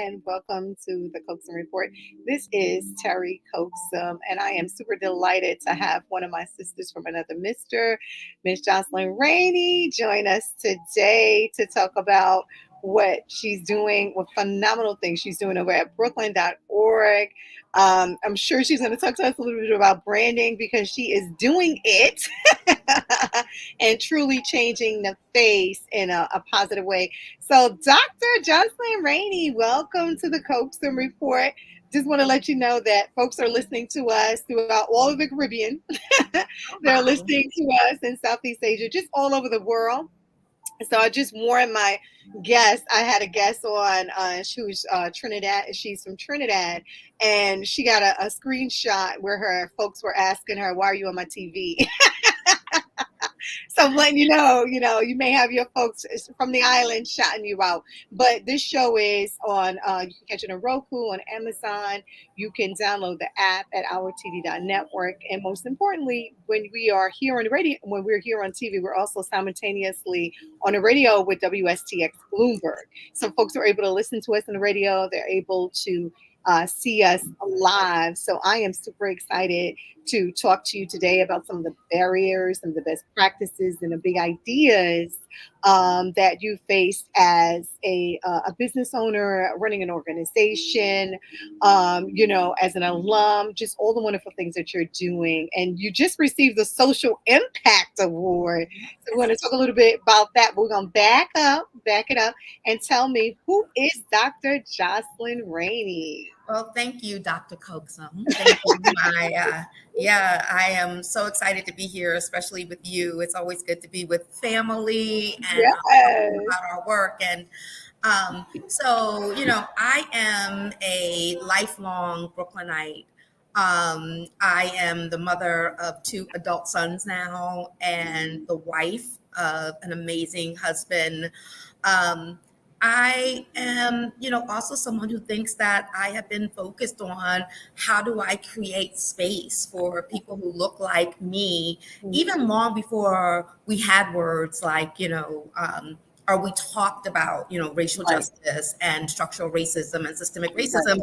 and welcome to the Coaxum Report. This is Terry Coaxum, and I am super delighted to have one of my sisters from another mister, Miss Jocelyn Rainey, join us today to talk about what she's doing, what phenomenal things she's doing over at brooklyn.org. I'm sure she's going to talk to us a little bit about branding because she is doing it and truly changing the face in a positive way. So, Dr. Jocelyn Rainey, welcome to the Coaxum Report. Just want to let you know that folks are listening to us throughout all of the Caribbean. They're listening to us in Southeast Asia, just all over the world. So I just warned my guest. I had a guest on. She was Trinidad. She's from Trinidad, and she got a screenshot where her folks were asking her, "Why are you on my TV?" So I'm letting you may have your folks from the island shouting you out. But this show is on, you can catch it on Roku, on Amazon. You can download the app at ourtv.network. And most importantly, when we are here on the radio, when we're here on TV, we're also simultaneously on the radio with WSTX Bloomberg. So folks are able to listen to us on the radio. They're able to see us live. So I am super excited to talk to you today about some of the barriers, some of the best practices, and the big ideas that you faced as a business owner, running an organization, as an alum, just all the wonderful things that you're doing. And you just received the Social Impact Award. So we want to talk a little bit about that. But we're going to back it up, and tell me, who is Dr. Jocelyn Rainey? Well, thank you, Dr. Coaxum. Thank you. I am so excited to be here, especially with you. It's always good to be with family and talking about our work. And I am a lifelong Brooklynite. I am the mother of 2 adult sons now and the wife of an amazing husband. I am, also someone who thinks that I have been focused on how do I create space for people who look like me, even long before we had words like, or we talked about, racial justice and structural racism and systemic racism.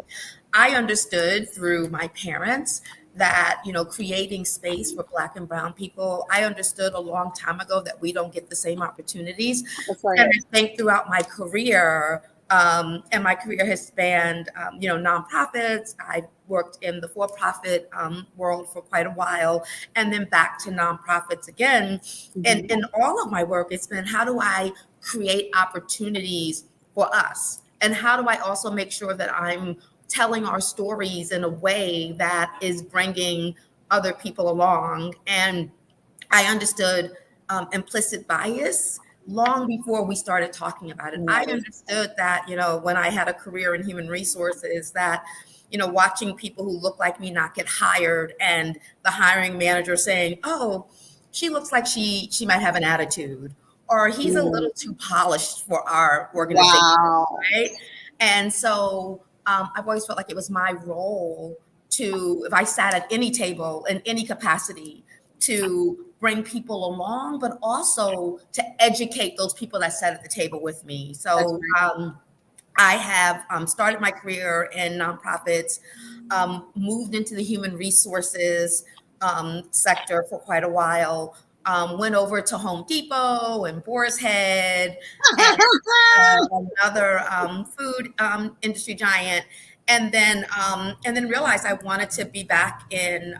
I understood through my parents that, creating space for Black and Brown people, I understood a long time ago that we don't get the same opportunities. And I think throughout my career, and my career has spanned, nonprofits. I've worked in the for-profit world for quite a while, and then back to nonprofits again. And in all of my work, it's been, how do I create opportunities for us? And how do I also make sure that I'm telling our stories in a way that is bringing other people along? And I understood implicit bias long before we started talking about it. I understood that, when I had a career in human resources, that, watching people who look like me not get hired, and the hiring manager saying, "Oh, she looks like she might have an attitude," or "He's a little too polished for our organization." Right? And so I've always felt like it was my role to, if I sat at any table in any capacity, to bring people along, but also to educate those people that sat at the table with me. So I have started my career in nonprofits, moved into the human resources sector for quite a while, went over to Home Depot and Boar's Head and another food industry giant. And then realized I wanted to be back in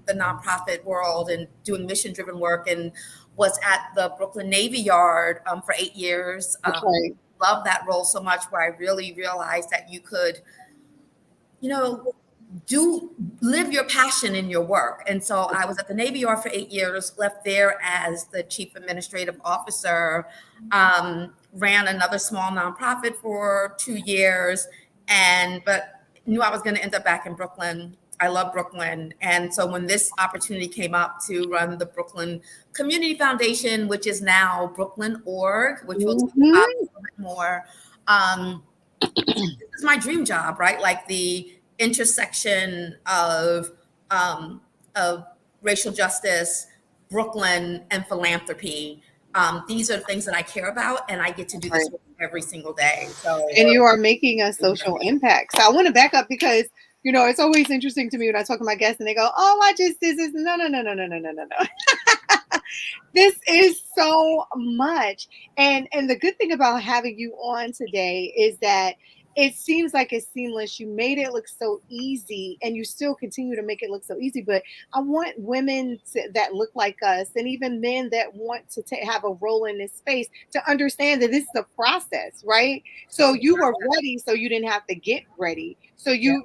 the nonprofit world and doing mission-driven work, and was at the Brooklyn Navy Yard for 8 years. Loved that role so much, where I really realized that you could, live your passion in your work. And so I was at the Navy Yard for 8 years, left there as the chief administrative officer, ran another small nonprofit for 2 years, but knew I was going to end up back in Brooklyn. I love Brooklyn. And so when this opportunity came up to run the Brooklyn Community Foundation, which is now Brooklyn.org, which we'll talk about a little bit more, this is my dream job, right? Like the intersection of racial justice, Brooklyn, and philanthropy. these are things that I care about, and I get to do Right. this every single day. So And you are making a social impact. So I want to back up because it's always interesting to me when I talk to my guests and they go, "Oh, I just did this." No, no, no, no, no, no, no, no, no. This is so much. And the good thing about having you on today is that it seems like it's seamless. You made it look so easy and you still continue to make it look so easy. But I want women that look like us and even men that want to have a role in this space to understand that this is a process, right? So you were ready, so you didn't have to get ready. So you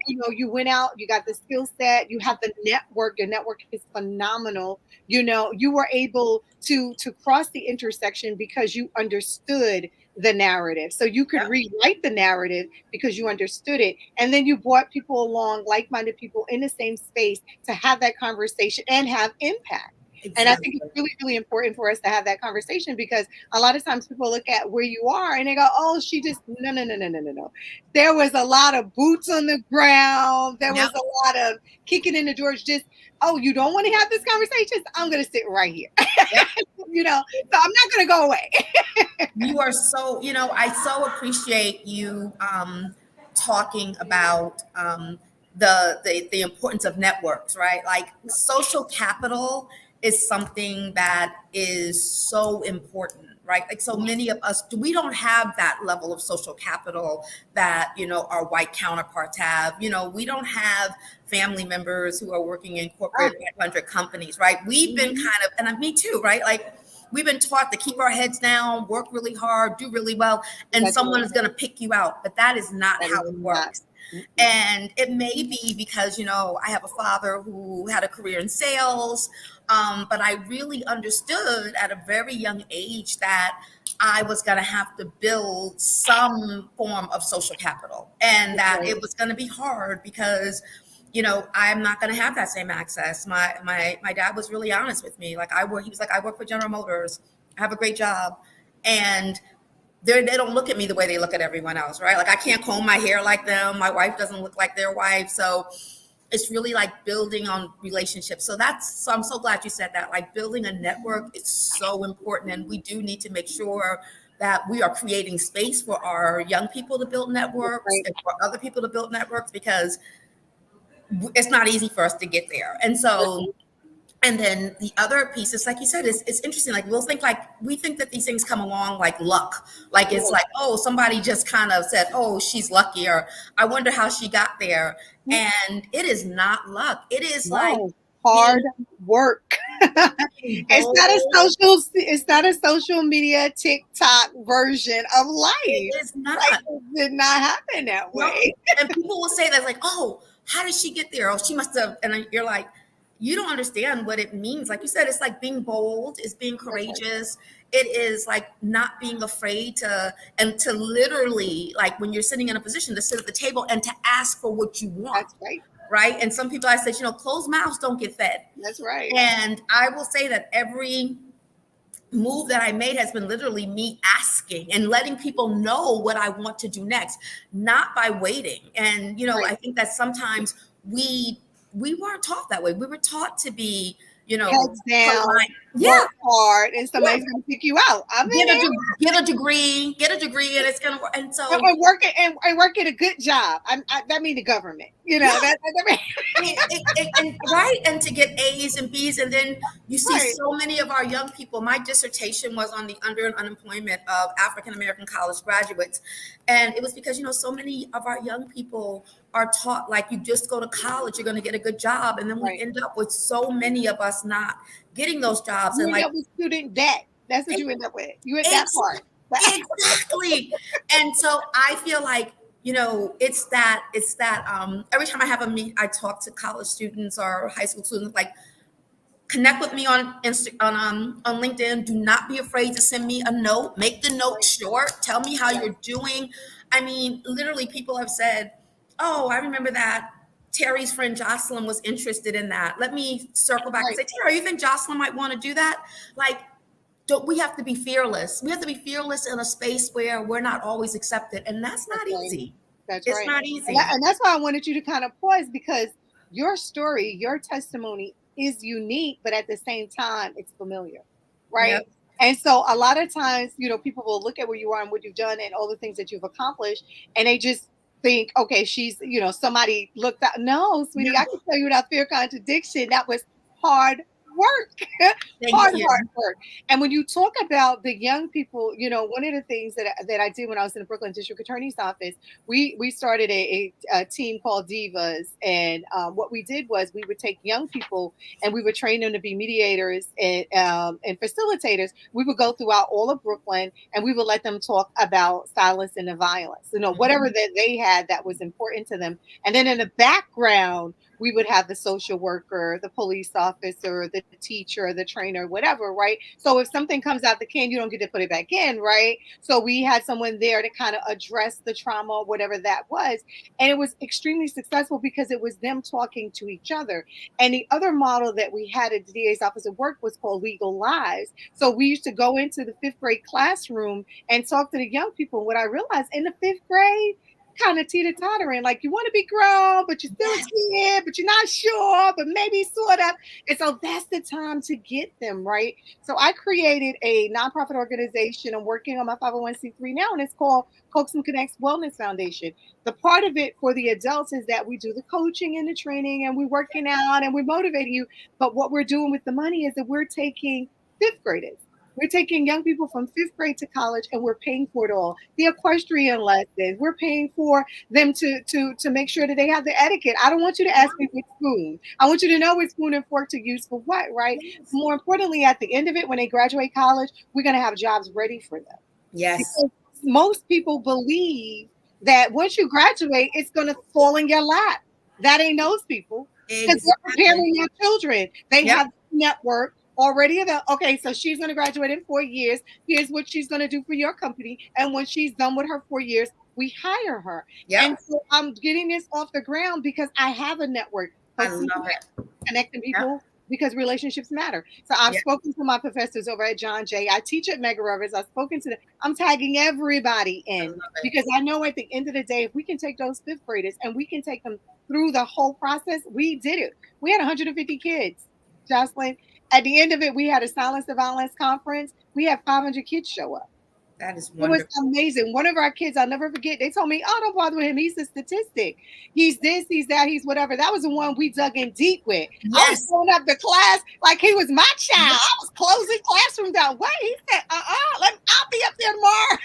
went out, you got the skill set, you have the network. Your network is phenomenal. You were able to cross the intersection because you understood the narrative, so you could rewrite the narrative because you understood it, and then you brought people along, like-minded people in the same space, to have that conversation and have impact. And I think exactly. it's really, really important for us to have that conversation because a lot of times people look at where you are and they go, "Oh, she just no, no, no, no, no, no, no." There was a lot of boots on the ground. There was Yep. a lot of kicking in the doors. Just, "Oh, you don't want to have this conversation? I'm going to sit right here." Yep. So I'm not going to go away. You are so, I so appreciate you talking about the importance of networks, right? Like social capital is something that is so important, right? Like so many of us, we don't have that level of social capital that, our white counterparts have. We don't have family members who are working in corporate 500 companies, right? We've been kind of, and me too, right? Like we've been taught to keep our heads down, work really hard, do really well, and That's someone right. is going to pick you out. But that is not That how is it not. works. And it may be because, I have a father who had a career in sales, but I really understood at a very young age that I was going to have to build some form of social capital and That's that right. it was going to be hard because I'm not going to have that same access. My dad was really honest with me. Like he was like, I work for General Motors. I have a great job. And they don't look at me the way they look at everyone else, right? Like I can't comb my hair like them. My wife doesn't look like their wife. So it's really like building on relationships. So I'm so glad you said that. Like building a network is so important. And we do need to make sure that we are creating space for our young people to build That's networks right. and for other people to build networks because it's not easy for us to get there. And so, and then the other piece is like you said, it's interesting. Like we think that these things come along like luck. Like it's like, oh, somebody just kind of said, oh, she's lucky, or I wonder how she got there. And it is not luck. It is like No, hard being, work. being It's not a bold. social media TikTok version of It life. is Like not. it did not happen that No, way. and people will say that like, oh, how did she get there? Oh, she must have. And you're like, you don't understand what it means. Like you said, it's like being bold, it's being That's right. courageous. It is like not being afraid to literally, like when you're sitting in a position to sit at the table and to ask for what you want, That's right. right? And some people I say, closed mouths don't get fed. That's right. And I will say that every move that I made has been literally me asking and letting people know what I want to do next, not by waiting. And Right. I think that sometimes we weren't taught that way. We were taught to be, Heads down, polite. Yeah, work hard, and yeah. somebody's gonna pick you out. I'm in there. Get a degree, and it's gonna work. And so, And work at a good job. That mean the government. yeah, That mean, I mean, and right, and to get A's and B's, and then you see right. so many of our young people. My dissertation was on the under and unemployment of African American college graduates, and it was because so many of our young people are taught like you just go to college, you're going to get a good job, and then we Right. end up with so many of us not getting those jobs, You and end like up with student debt. That's what you end up with. You at that ex- part. exactly. And so I feel like, it's that every time I have a meet, I talk to college students or high school students, like connect with me on on LinkedIn. Do not be afraid to send me a note. Make the note Right. short. Tell me how Right. you're doing. I mean, literally people have said, oh, I remember that Terry's friend Jocelyn was interested in that. Let me circle back and Right. say, Terry, you think Jocelyn might want to do that? Like, don't we have to be fearless? We have to be fearless in a space where we're not always accepted, and that's That's not right. easy. That's It's right. not And, easy. and that's why I wanted you to kind of pause because your story, your testimony is unique, but at the same time, it's familiar, right? Yep. And so a lot of times, people will look at where you are and what you've done and all the things that you've accomplished, and they just think, okay, she's, somebody looked out. No, sweetie, I No, can tell you without fear of contradiction, that was hard work. thank hard, you. hard work. And when you talk about the young people, one of the things that I did when I was in the Brooklyn District Attorney's office, we started a team called Divas, and what we did was we would take young people and we would train them to be mediators and facilitators. We would go throughout all of Brooklyn and we would let them talk about silence and the violence, whatever Mhm. that they had that was important to them. And then in the background, we would have the social worker, the police officer, the teacher, the trainer, whatever, right? So if something comes out the can, you don't get to put it back in, right? So we had someone there to kind of address the trauma, whatever that was. And it was extremely successful because it was them talking to each other. And the other model that we had at the DA's office of work was called Legal Lives. So we used to go into the fifth grade classroom and talk to the young people. And what I realized in the fifth grade, kind of teeter tottering, like you want to be grown, but you're still a Yes, kid, but you're not sure, but maybe sort of. And so that's the time to get them, right? So I created a nonprofit organization. I'm working on my 501c3 now, and it's called Coaxum Connects Wellness Foundation. The part of it for the adults is that we do the coaching and the training, and we're working out and we're motivating you. But what we're doing with the money is that we're taking fifth graders. We're taking young people from fifth grade to college, and we're paying for it all. The equestrian lessons. We're paying for them to make sure that they have the etiquette. I don't want you to ask me which spoon. I want you to know which spoon and fork to use for what, right? yes, More importantly, at the end of it, when they graduate college, we're going to have jobs ready for them. yes, Because most people believe that once you graduate, it's going to fall in your lap. That ain't those people, because they're exactly. preparing your children. They Yep, have network already. Okay, so she's going to graduate in 4 years. Here's what she's going to do for your company. And when she's done with her 4 years, we hire her. And yep. so I'm getting this off the ground because I have a network. I Folks love it. connecting Yep, people because relationships matter. So I've yep. spoken to my professors over at John Jay. I teach at Mega Rivers. I've spoken to them. I'm tagging everybody I in love it. because I know at the end of the day, if we can take those fifth graders and we can take them through the whole process, we did it. We had 150 kids, Jocelyn. At the end of it, we had a Silence the Violence conference. We had 500 kids show up. That is It was wonderful. amazing. One of our kids, I'll never forget, they told me, oh, don't bother with him. He's a statistic. He's this, he's that, he's whatever. That was the one we dug in deep with. I was Yes, going up the class like he was my child. yes. I was closing classroom down. Wait, he said, I'll be up there tomorrow.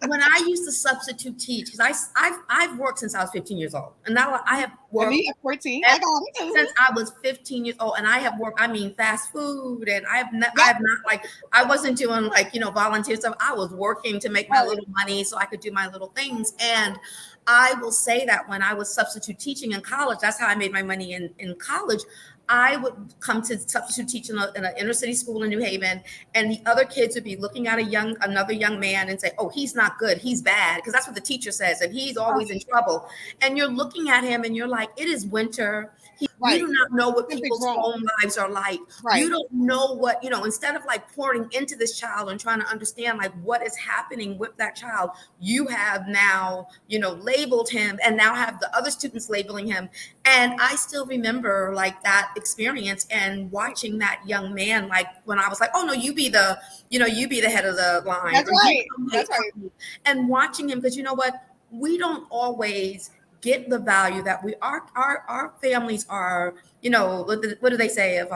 When I used to substitute teach, because I've worked since I was 15 years old, and now I have And worked me at 14, I got it. since I was 15 years old, and I have worked. I mean, fast food, and I Yep. have not like I wasn't doing like volunteer stuff. I was working to make my Right. little money so I could do my little things. And I will say that when I was substitute teaching in college, that's how I made my money in college. I would come to substitute teach in an inner city school in New Haven, and the other kids would be looking at another young man and say, "Oh, he's not good, he's bad," because that's what the teacher says, and he's Oh, always in trouble. And you're looking at him, and you're like, "It is winter. You right. do not know what Something's people's wrong. home lives are like. You Right. don't know what, instead of like pouring into this child and trying to understand like what is happening with that child, you have now, labeled him and now have the other students labeling him. And I still remember like that experience and watching that young man, like when I was like, oh no, you be the head of the line, That's or you right. come That's late for right. me. And watching him, because you know what? We don't always get the value that our families are, what do they say, if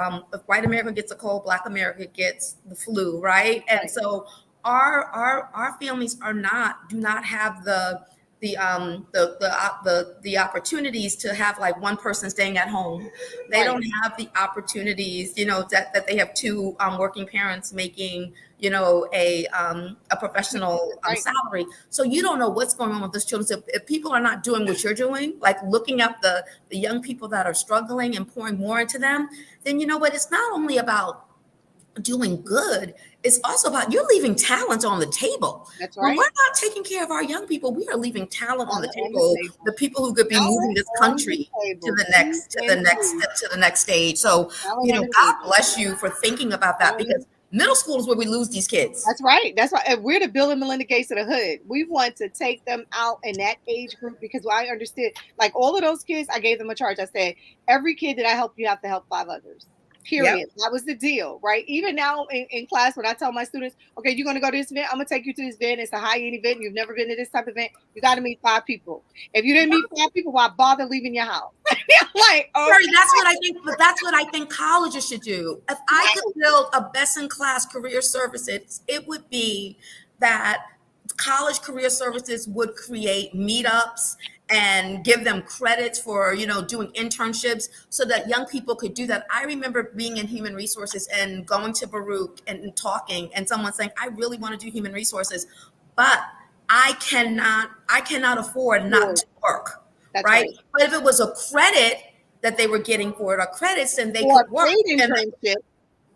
white America gets a cold, black America gets the flu, right? And Right. so our families do not have the opportunities to have like one person staying at home. They Right. don't have the opportunities, that they have two working parents making, a professional Right. salary. So you don't know what's going on with those children. So if people are not doing what you're doing, like looking at the young people that are struggling and pouring more into them, then you know what? It's not only about doing good, it's also about you're leaving talent on the table. That's When we're right. not taking care of our young people, we are leaving talent on the On the table, the table. people who could be moving Talent this on the country to table. the T next to the and next T. to the next stage. So Talent on the God table. bless you for thinking about that, because middle school is where we lose these kids. That's right. That's why we're the Bill and Melinda Gates of the hood. We want to take them out in that age group because I understood, like all of those kids, I gave them a charge. I said, every kid that I help, you have to help five others. Yep. Period. That was the deal, right? Even now in class, when I tell my students, okay, you're going to go to this event, I'm going to take you to this event. It's a high end event. You've never been to this type of event. You got to meet 5 people. If you didn't meet 5 people, why bother leaving your house? Like, oh, Sorry, that's what I think. But that's what I think colleges should do. If I could build a best-in-class career services, it would be that college career services would create meetups and give them credits for doing internships so that young people could do that. I remember being in human resources and going to Baruch and talking, and someone saying, "I really want to do human resources, but I cannot afford not Lord, to work." that's Right? right. But if it was a credit that they were getting for it, or credits, then they Or could a work. paid And internship.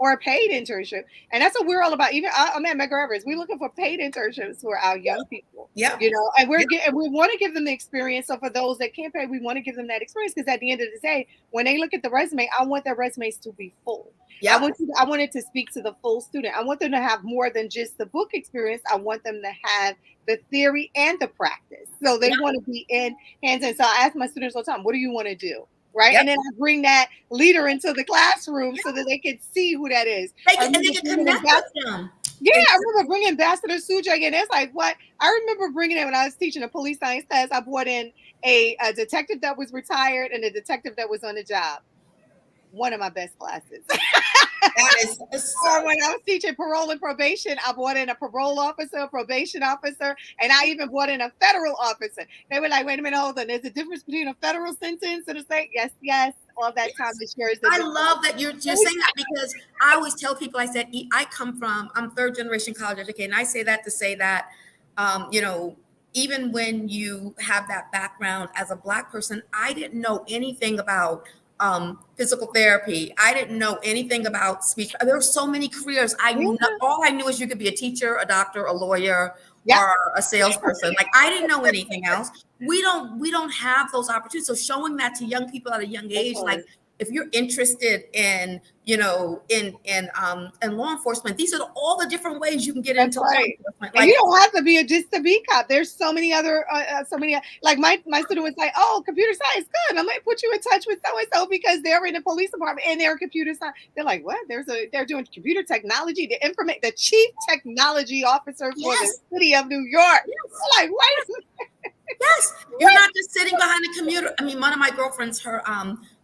Or a paid internship. And that's what we're all about. Even I'm at Medgar Evers. We're looking for paid internships for our young people. yeah, And yeah, we want to give them the experience. So for those that can't pay, we want to give them that experience because at the end of the day, when they look at the resume, I want their resumes to be full. yeah, I want it to speak to the full student. I want them to have more than just the book experience. I want them to have the theory and the practice. So they yeah, want to be in hands on. So I ask my students all the time, what do you want to do? Right. yeah. And then I bring that leader into the classroom so that they can see who that is. I And they remember can bringing connect with them. yeah, I Exactly. remember bringing Ambassador Sujay in. It's like, what? I remember bringing in when I was teaching a police science class. I brought in a detective that was retired and a detective that was on the job. One of my best classes. That is Or so. when I was teaching parole and probation, I brought in a parole officer, a probation officer, and I even brought in a federal officer. They were like, wait a minute, hold on. There's a difference between a federal sentence and a state. Yes, yes. All that time Yes. it shares the I difference. love that you're saying that, because I always tell people, I said, I'm third generation college educated. And I say that to say that, um, you know, even when you have that background as a Black person, I didn't know anything about physical therapy. I didn't know anything about speech. There were so many careers. Yeah. All I knew is you could be a teacher, a doctor, a lawyer, Yep. or a salesperson. Like, I didn't know anything else. We don't have those opportunities. So showing that to young people at a young That's age, like, right. if you're interested in in law enforcement, these are all the different ways you can get That's into law right. enforcement. And Like, you don't have to be a just to be cop. There's so many other, like my student was like, oh, computer science, good. I'm gonna put you in touch with so and so because they're in the police department and they're computer science. They're like, what? They're doing computer technology. The chief technology officer for the yes, city of New York. yes, I'm like, wait, yes. You're not just sitting behind a computer. I mean, one of my girlfriends, her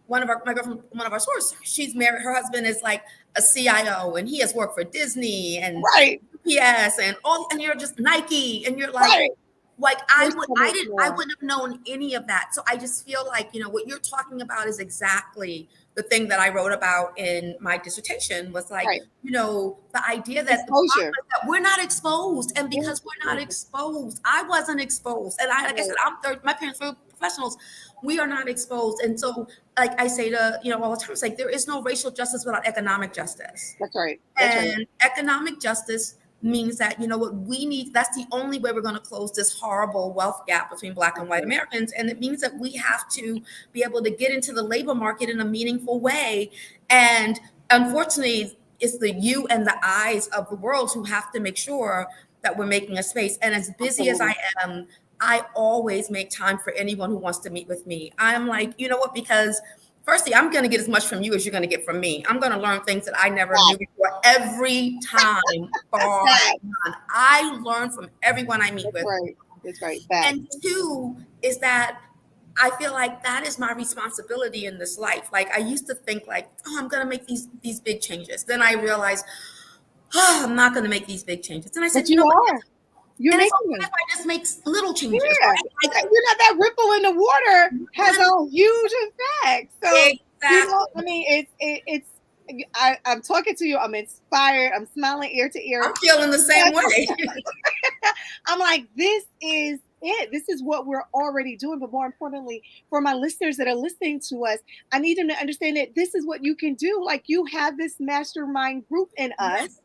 one of our my girlfriend, one of our sources, she's married. Her husband is like a CIO, and he has worked for Disney and right, UPS and all, and you're just Nike, and you're right. like There's so much I more. wouldn't have known any of that. So I just feel like, what you're talking about is exactly the thing that I wrote about in my dissertation, was like, Right. the idea that the problem Exposure. is that we're not exposed. And Yeah. because we're not exposed, I wasn't exposed. And like I said, Right. my parents were professionals. We are not exposed. And so, like I say to, all the time, it's like, there is no racial justice without economic justice. That's right. That's right. And economic justice means that, what we need, that's the only way we're going to close this horrible wealth gap between Black and That's white right. Americans. And it means that we have to be able to get into the labor market in a meaningful way. And unfortunately, it's the you and the eyes of the world who have to make sure that we're making a space. And as busy as Absolutely. I am, I always make time for anyone who wants to meet with me. I'm like, you know what? Because firstly, I'm going to get as much from you as you're going to get from me. I'm going to learn things that I never knew before every time, bar That. none. I learn from everyone I meet That's with. right. That's right. That. And two is that I feel like that is my responsibility in this life. Like, I used to think like, oh, I'm going to make these big changes. Then I realized, oh, I'm not going to make these big changes. And I But said, you what? are. You're And it's making okay them. if I just make little changes, Yeah. right? Like, That ripple in the water has a huge effect. So, I exactly. mean, I'm talking to you. I'm inspired. I'm smiling ear to ear. I'm feeling the same way. I'm like, this is it. This is what we're already doing. But more importantly, for my listeners that are listening to us, I need them to understand that this is what you can do. Like, you have this mastermind group in us. Yes.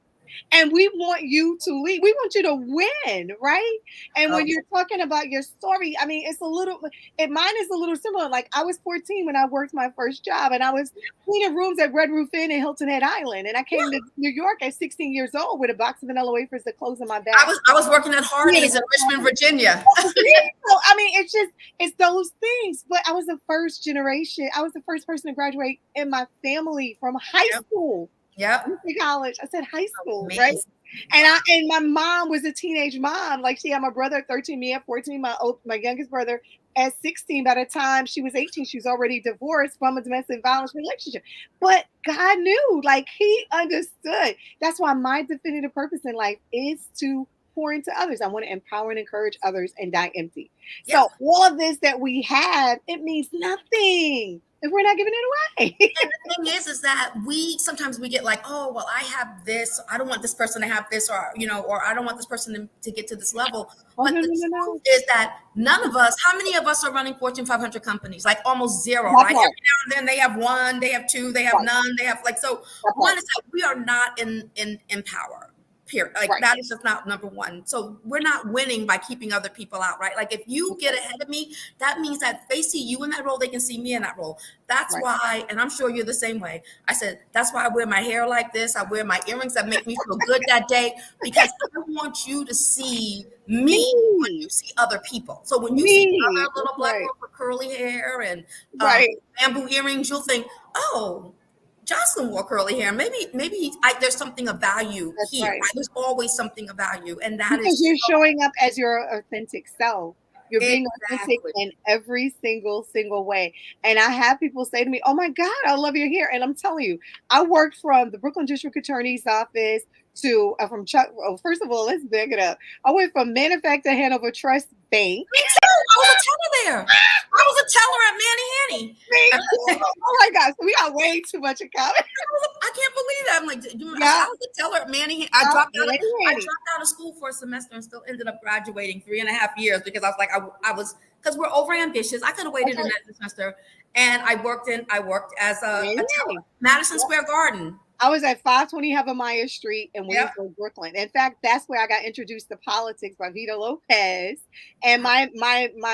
And we want you to lead. We want you to win, right? And when Okay. you're talking about your story, I mean, mine is a little similar. Like I was 14 when I worked my first job, and I was cleaning rooms at Red Roof Inn and Hilton Head Island. And I came to New York at 16 years old with a box of vanilla wafers to close on my back. I was working at Hardee's in Richmond, Virginia. So I mean, it's those things. But I was the first generation. I was the first person to graduate in my family from high Yep. school. Yep. College. I said high school, right? Amazing. And my mom was a teenage mom. Like she had my brother at 13, me at 14, my youngest brother at 16. By the time she was 18, she was already divorced from a domestic violence relationship. But God knew, like he understood. That's why my definitive purpose in life is to pour into others. I want to empower and encourage others and die empty. Yes. So all of this that we have, it means nothing if we're not giving it away. And the thing is that sometimes we get like, oh, well, I have this. I don't want this person to have this, or or I don't want this person to get to this level. Oh, But no, the no, no, truth no. is that none of us. How many of us are running Fortune 500 companies? Like almost zero, That right? part. Every now and then they have one, they have two, they have Right. none, they have like so. That One part. is that we are not in power. Period. Like Right. that is just not number one. So we're not winning by keeping other people out, right? Like if you get ahead of me, that means that they see you in that role, they can see me in that role. That's Right. why, and I'm sure you're the same way. I said that's why I wear my hair like this. I wear my earrings that make me feel good that day because I want you to see me when you Me. see other people. So when you see Me. other little That's black right. girls with curly hair and Right. bamboo earrings, you'll think, oh, Jocelyn wore curly hair. Maybe there's something of value That's here. right. Right? There's always something of value, and that Because is you're so showing up as your authentic self. You're being authentic exactly. in every single way. And I have people say to me, "Oh my God, I love your hair." And I'm telling you, I worked from the Brooklyn District Attorney's Office to from Chuck. Oh, first of all, let's back it up. I went from Manufacturer Hanover Trust Bank. Me too. I was a teller there. I was a teller at Manny Me Hanny. too. Oh my God, so we got way too much in common. I can't believe that. I'm like, I said, Yeah, I was a teller at Manny. yeah, I Manny. dropped out of school for a semester and still ended up graduating 3.5 years because I was like, I was because we're over ambitious. I could have waited another semester, and I worked as a teller, Manny. Madison Square Garden. I was at 520 Havamaya Street in Yep. Williamsburg, Brooklyn. In fact, that's where I got introduced to politics by Vito Lopez. And my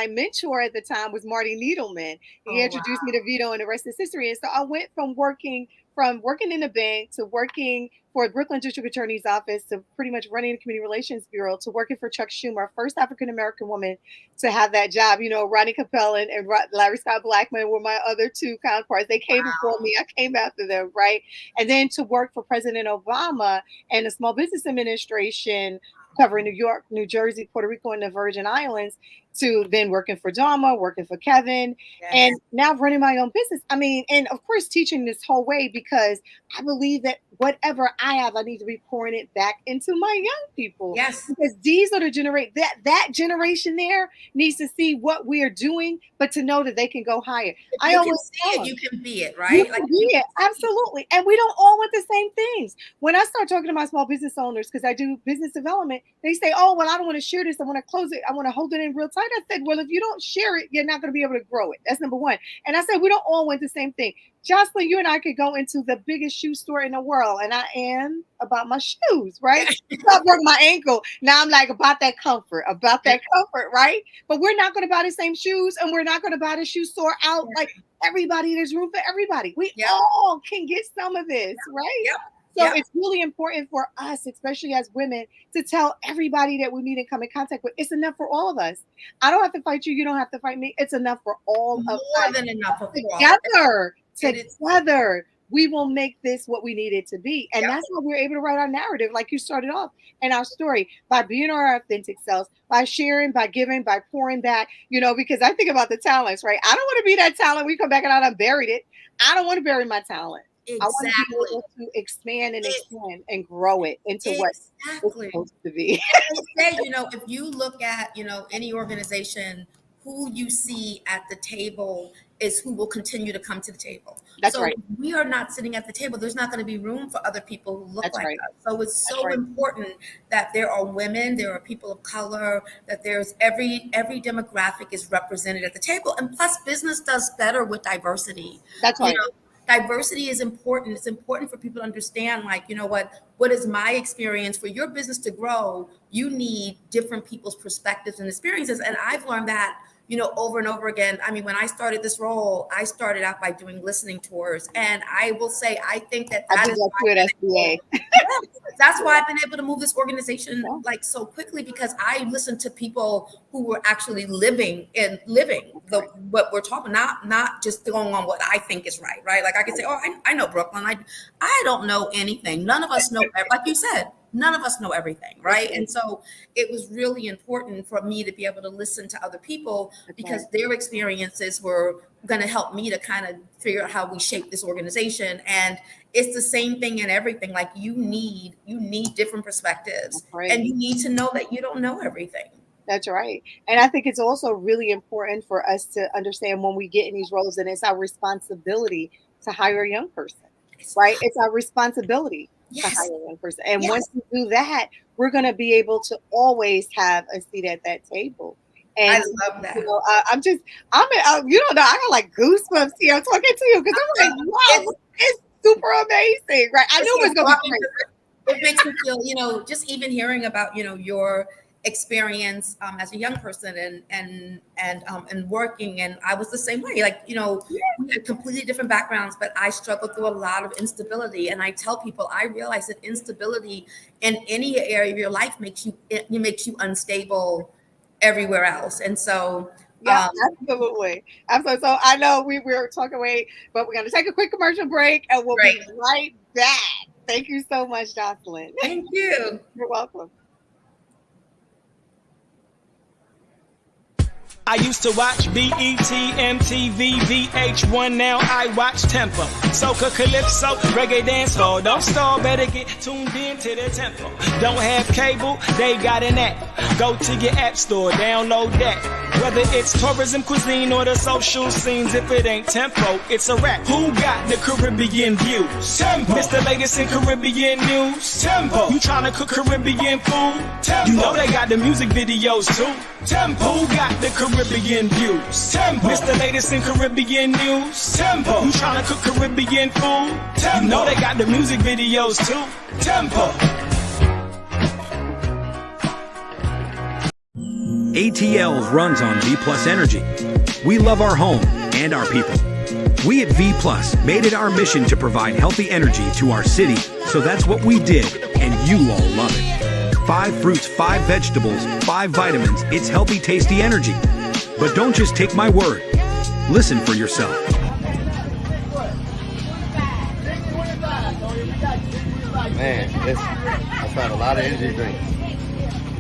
mentor at the time was Marty Needleman. He Oh wow. introduced me to Vito and the rest is history. And so I went from working in the bank to working for the Brooklyn District Attorney's Office to pretty much running the Community Relations Bureau to working for Chuck Schumer, first African American woman to have that job. You know, Rodney Capel and Larry Scott Blackman were my other two counterparts. They came before me. I came after them, right? And then to work for President Obama and the Small Business Administration covering New York, New Jersey, Puerto Rico, and the Virgin Islands, to then working for Dharma, working for Kevin, Yes. and now running my own business. I mean, and of course, teaching this whole way because I believe that whatever I have, I need to be pouring it back into my young people. Yes. Because these are the that generation there needs to see what we are doing, but to know that they can go higher. If I you always can see tell it, them, you can be it, you right? can be it. Absolutely. And we don't all want the same things. When I start talking to my small business owners, because I do business development, they say, oh, well, I don't want to share this. I want to close it. I want to hold it in real tight. I said, well, if you don't share it, you're not going to be able to grow it. That's number one. And I said, we don't all want the same thing. Jocelyn, you and I could go into the biggest shoe store in the world, and I am about my shoes, right? I broke my ankle. Now I'm like about that comfort, right? But we're not going to buy the same shoes, and we're not going to buy the shoe store out like everybody. There's room for everybody. We all can get some of this, right? Yep. So it's really important for us, especially as women, to tell everybody that we meet and come in contact with, it's enough for all of us. I don't have to fight you. You don't have to fight me. It's enough for all of us. More than enough of Together, we will make this what we need it to be. And that's how we're able to write our narrative, like you started off in our story, by being our authentic selves, by sharing, by giving, by pouring back, because I think about the talents, right? I don't want to be that talent. We come back and I done buried it. I don't want to bury my talent. Exactly. I want to be able to expand and grow it into what it's supposed to be. They say, if you look at, any organization, who you see at the table is who will continue to come to the table. That's right. If we are not sitting at the table, there's not going to be room for other people who look That's like right. us. So it's so important that there are women, there are people of color, that there's every demographic is represented at the table. And plus, business does better with diversity. That's right. diversity is important. It's important for people to understand, like, you know what is my experience? For your business to grow, you need different people's perspectives and experiences. And I've learned that, over and over again. I mean, when I started this role, I started out by doing listening tours. And I will say, I think that I did that too at SBA. That's why I've been able to move this organization like so quickly, because I listened to people who were actually living what we're talking, not just going on what I think is right. Like I can say, oh, I know Brooklyn. I don't know anything. None of us know, like you said, none of us know everything, right? And so it was really important for me to be able to listen to other people, because their experiences were going to help me to kind of figure out how we shape this organization. And it's the same thing in everything. Like you need different perspectives, and you need to know that you don't know everything. That's right. And I think it's also really important for us to understand when we get in these roles, and it's our responsibility to hire a young person, right? It's our responsibility to hire a young person. And once we do that, we're going to be able to always have a seat at that table. And I love that. You don't know, I got like goosebumps here. I'm talking to you because I'm like, wow, it's super amazing, right? I knew it was going to be great. It makes me feel, just even hearing about, your experience as a young person and working. And I was the same way, like, we had completely different backgrounds, but I struggled through a lot of instability. And I tell people, I realize that instability in any area of your life makes you unstable everywhere else. And so absolutely. So I know we were talking away, but we're going to take a quick commercial break, and we'll be right back. Thank you so much, Jocelyn. Thank you. You're welcome. I used to watch BET, MTV, VH1, now I watch Tempo. Soca, Calypso, Reggae Dance Hall. Don't stall, better get tuned in to the tempo. Don't have cable, they got an app. Go to your app store, download that. Whether it's tourism, cuisine, or the social scenes, if it ain't Tempo, it's a rap. Who got the Caribbean views? Tempo. It's the latest in Caribbean news. Tempo. You tryna cook Caribbean food? Tempo. You know they got the music videos too. Tempo. Who got the Caribbean views? Tempo. It's the latest in Caribbean news. Tempo. You tryna cook Caribbean food? Tempo. You know they got the music videos too. Tempo. ATL runs on V Plus Energy. We love our home and our people. We at V Plus made it our mission to provide healthy energy to our city, so that's what we did, and you all love it. 5 fruits, 5 vegetables, 5 vitamins, it's healthy, tasty energy. But don't just take my word. Listen for yourself. Man, I found a lot of energy drinks.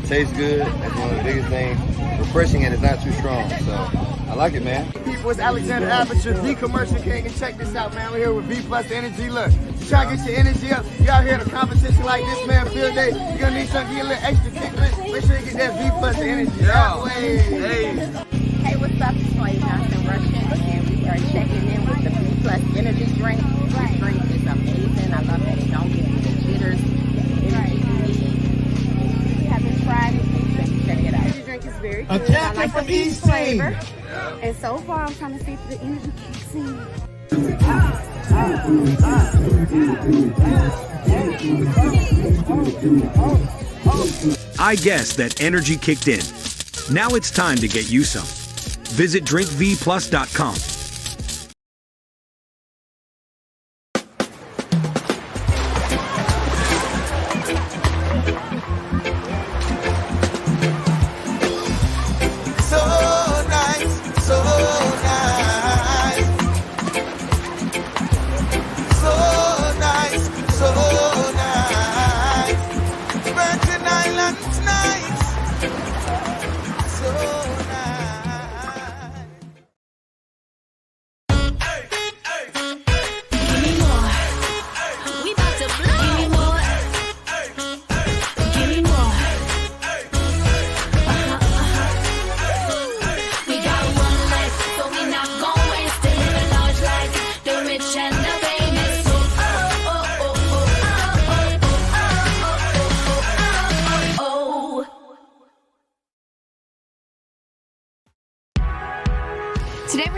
Tastes good. That's one of the biggest things. Refreshing, and it's not too strong. So I like it, man. People, it's Alexander Aperture, the Commercial King, and check this out, man. We're here with V Plus Energy. Look, you try to get your energy up. You out here at a competition like this, man. Field day. You're gonna need something to get a little extra kick. Make sure you get that V Plus Energy. Hey, what's up? It's Slade Johnson Russian, and we are checking in with the V Plus Energy drink. This drink is amazing. I love that it don't give you the jitters. Tried it, so check it out. The drink is very good. I like the peach flavor. And so far, I'm trying to see if the energy kicks in. I guess that energy kicked in. Now it's time to get you some. Visit drinkvplus.com.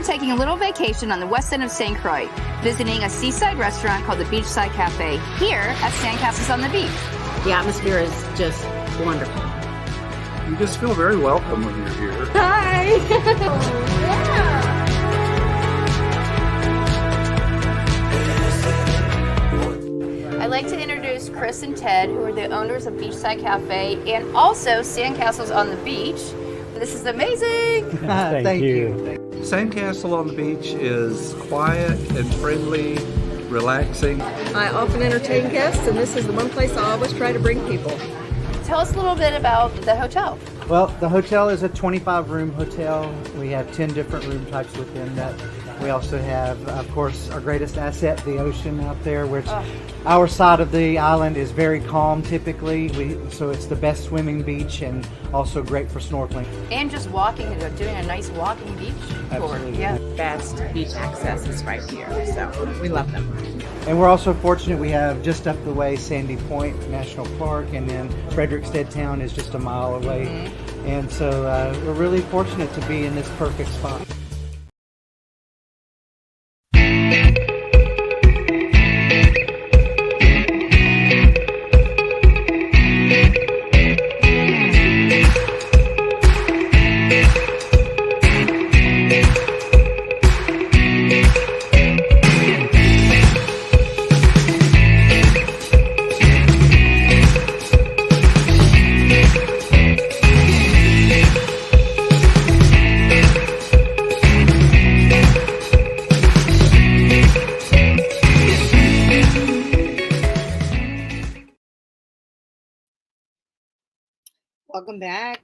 taking a little vacation on the west end of St. Croix, visiting a seaside restaurant called the Beachside Cafe here at Sandcastles on the Beach. The atmosphere is just wonderful. You just feel very welcome when you're here. Hi! I'd like to introduce Chris and Ted, who are the owners of Beachside Cafe and also Sandcastles on the Beach. This is amazing! Thank you. Sandcastle on the Beach is quiet and friendly, relaxing. I often entertain guests, and this is the one place I always try to bring people. Tell us a little bit about the hotel. Well, the hotel is a 25-room hotel. We have 10 different room types within that. We also have, of course, our greatest asset, the ocean out there, which our side of the island is very calm typically. So it's the best swimming beach and also great for snorkeling. And just walking, doing a nice walking beach tour. Absolutely. Yeah. Best beach access is right here, so we love them. And we're also fortunate we have just up the way Sandy Point National Park, and then Frederickstead Town is just a mile away. Mm-hmm. And so we're really fortunate to be in this perfect spot.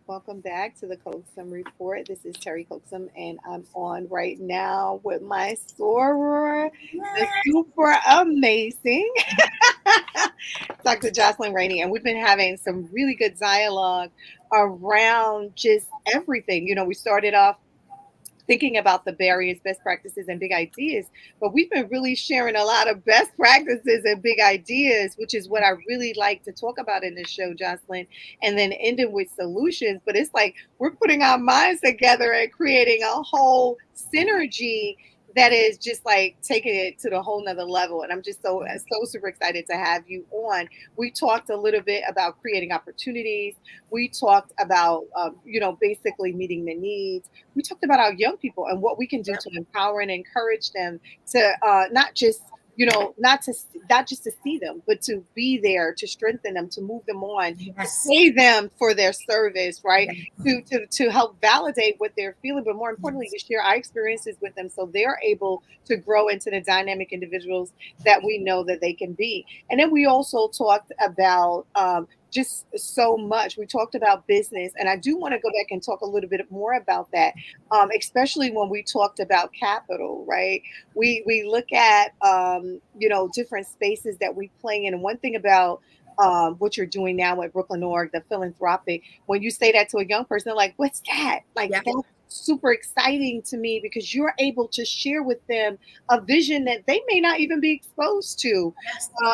Welcome back to the Coaxum Report. This is Terry Coaxum, and I'm on right now with my soror, the super amazing Dr. Jocelyn Rainey, and we've been having some really good dialogue around just everything. We started off thinking about the barriers, best practices, and big ideas. But we've been really sharing a lot of best practices and big ideas, which is what I really like to talk about in this show, Jocelyn, and then ending with solutions. But it's like we're putting our minds together and creating a whole synergy that is just like taking it to the whole nother level. And I'm just so super excited to have you on. We talked a little bit about creating opportunities. We talked about, basically meeting the needs. We talked about our young people and what we can do to empower and encourage them to not just to see them, but to be there, to strengthen them, to move them on, to pay them for their service, right? To help validate what they're feeling, but more importantly, to share our experiences with them so they're able to grow into the dynamic individuals that we know that they can be. And then we also talked about just so much. We talked about business, and I do want to go back and talk a little bit more about that, especially when we talked about capital, right? We look at, different spaces that we play in. And one thing about what you're doing now at Brooklyn Org, the philanthropic, when you say that to a young person, they're like, what's that? Like, that's super exciting to me because you're able to share with them a vision that they may not even be exposed to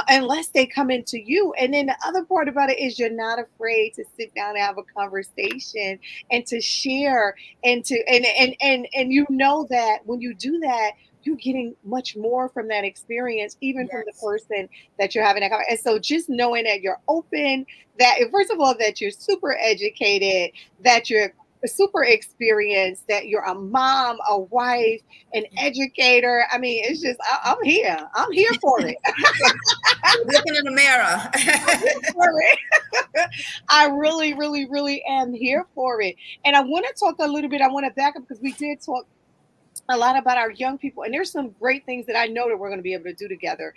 unless they come into you. And then the other part about it is you're not afraid to sit down and have a conversation and to share and you know that when you do that, you're getting much more from that experience, even from the person that you're having that conversation. And so just knowing that you're open, that first of all, that you're super educated, that you're super experienced, that you're a mom, a wife, an educator. I mean, it's just, I'm here for it. Looking in the mirror. I really, really, really am here for it. And I want to talk a little bit, I want to back up because we did talk a lot about our young people, and there's some great things that I know that we're going to be able to do together.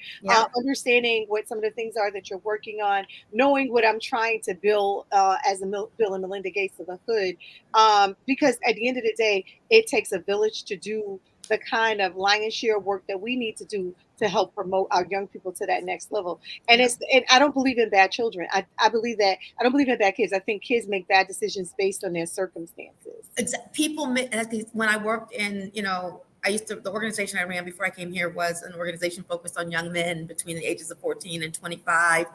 Understanding what some of the things are that you're working on, knowing what I'm trying to build as a Bill and Melinda Gates of the Hood, because at the end of the day, it takes a village to do the kind of lion's share work that we need to do to help promote our young people to that next level. And I don't believe in bad children. I believe that I don't believe in bad kids. I think kids make bad decisions based on their circumstances. When I worked in, the organization I ran before I came here was an organization focused on young men between the ages of 14 and 25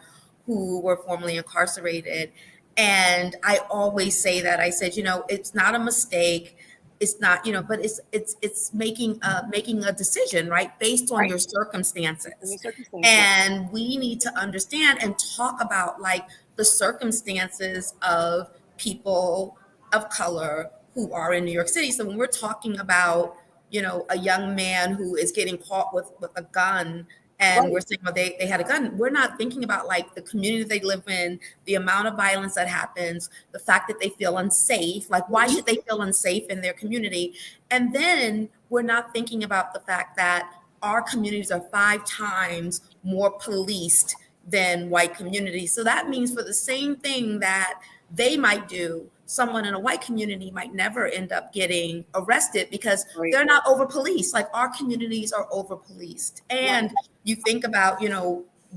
who were formerly incarcerated. And I always say that, I said, it's not a mistake it's not, but it's making a decision, right, based on Right. your circumstances. In your circumstances. And we need to understand and talk about like the circumstances of people of color who are in New York City. So when we're talking about, a young man who is getting caught with a gun, and Right. we're saying, well, they had a gun. We're not thinking about like the community they live in, the amount of violence that happens, the fact that they feel unsafe. Like, why should they feel unsafe in their community? And then we're not thinking about the fact that our communities are 5 times more policed than white communities. So that means for the same thing that they might do, someone in a white community might never end up getting arrested because Right. they're not over policed. Like, our communities are over policed. And you think about,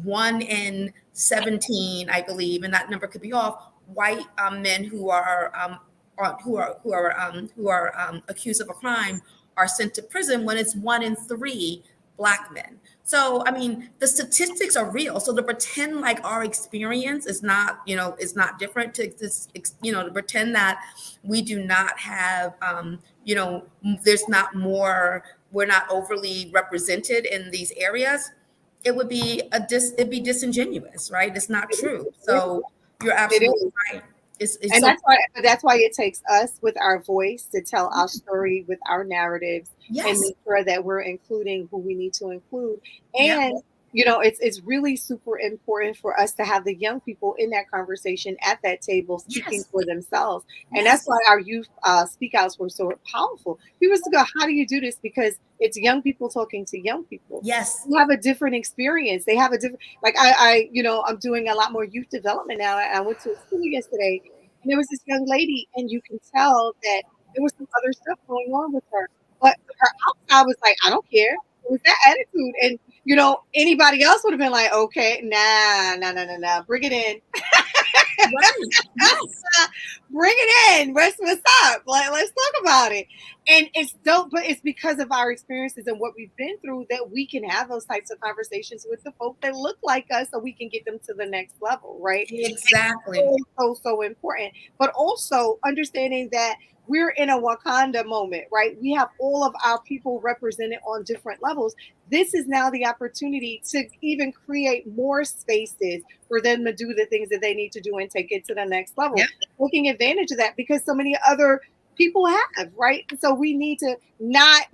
1 in 17, I believe, and that number could be off, white men who are accused of a crime are sent to prison, when it's 1 in 3 Black men. So, I mean, the statistics are real. So to pretend like our experience is not, is not different, to pretend that we do not have, there's not more, we're not overly represented in these areas, it would be it'd be disingenuous, right? It's not true. So you're It absolutely is. right. It's And so that's why it takes us with our voice to tell our story with our narratives and yes. make sure that we're including who we need to include. Yeah. And it's really super important for us to have the young people in that conversation at that table speaking Yes. for themselves. And Yes. that's why our youth speak outs were so powerful. People used to go, how do you do this? Because it's young people talking to young people. Yes. Who have a different experience. They have a different, like I'm doing a lot more youth development now. I went to a school yesterday, and there was this young lady, and you can tell that there was some other stuff going on with her. But her outside was like, I don't care. It was that attitude. And, anybody else would have been like, okay, nah, bring it in. Right. Yes. Bring it in. What's up? Let's talk about it. And it's dope, but it's because of our experiences and what we've been through that we can have those types of conversations with the folk that look like us, so we can get them to the next level, right? Exactly. So important. But also understanding that we're in a Wakanda moment, right? We have all of our people represented on different levels. This is now the opportunity to even create more spaces for them to do the things that they need to do and take it to the next level. Yep. Taking advantage of that because so many other people have, right? So we need to not,